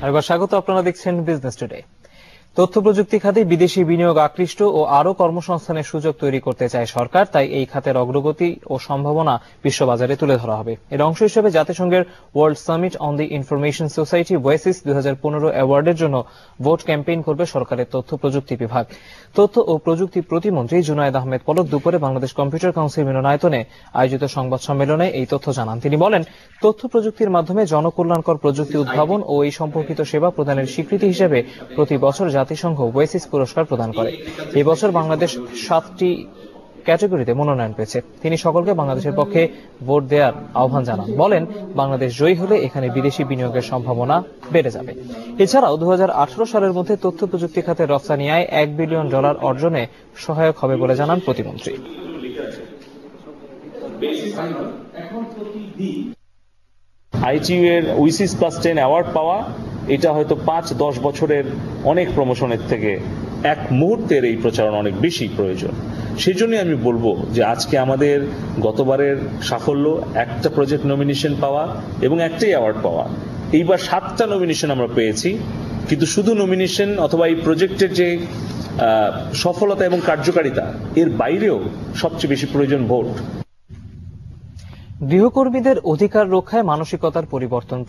আরেকবার স্বাগত, আপনারা দেখছেন বিজনেস টুডে। তথ্য প্রযুক্তি খাতে বিদেশি বিনিয়োগ আকৃষ্ট ও আরো কর্মসংস্থানের সুযোগ তৈরি করতে চায় সরকার, তাই এই খাতের অগ্রগতি ও সম্ভাবনা বিশ্ববাজারে তুলে ধরা হবে। এর অংশ হিসেবে জাতিসংঘের world summit on the information society Oasis 2015 অ্যাওয়ার্ডের জন্য ভোট ক্যাম্পেইন করবে সরকারের তথ্য প্রযুক্তি বিভাগ। তথ্য ও প্রযুক্তি প্রতিমন্ত্রী জুনায়েদ আহমেদ পলক দুপুরে বাংলাদেশ কম্পিউটার কাউন্সিল মিলনায়তনে আয়োজিত সংবাদ সম্মেলনে এই তথ্য জানান। তিনি বলেন, তথ্য প্রযুক্তির মাধ্যমে জনকল্যাণকর প্রযুক্তি উদ্ভাবন ও এই সম্পর্কিত সেবা প্রদানের স্বীকৃতি হিসেবে প্রতি বছর জাতিসংঘ ওয়েসিস পুরস্কার প্রদান করে। এই বছর বাংলাদেশ 7টি ক্যাটাগরিতে মনোনয়ন পেয়েছে। তিনি সকলকে বাংলাদেশের পক্ষে ভোট দেওয়ার আহ্বান জানান। বলেন, বাংলাদেশ জয়ী হলে এখানে বিদেশি বিনিয়োগের সম্ভাবনা বেড়ে যাবে। এছাড়াও 2018 সালের মধ্যে তথ্য প্রযুক্তি খাতে রফতানি আয় $1 বিলিয়ন অর্জনে সহায়ক হবে বলে জানান প্রতিমন্ত্রী। আইটিইউ এর ওয়েসিস +10 অ্যাওয়ার্ড পাওয়া, এটা হয়তো 5-10 বছরের অনেক প্রমোশনের থেকে এক মুহূর্তের এই প্রচারণা অনেক বেশি প্রয়োজন। সেই জন্যই আমি বলবো যে আজকে আমাদের গতবারের সাফল্য, একটা প্রজেক্ট নমিনেশন পাওয়া এবং একটাই অ্যাওয়ার্ড পাওয়া। এইবার 7টা নমিনেশন আমরা পেয়েছি, কিন্তু শুধু নমিনেশন অথবা এই প্রজেক্টের যে সফলতা এবং কার্যকারিতা, এর বাইরেও সবচেয়ে বেশি প্রয়োজন ভোট। গৃহকর্মীদের অধিকার রক্ষায় মানসিকতার পরিবর্তন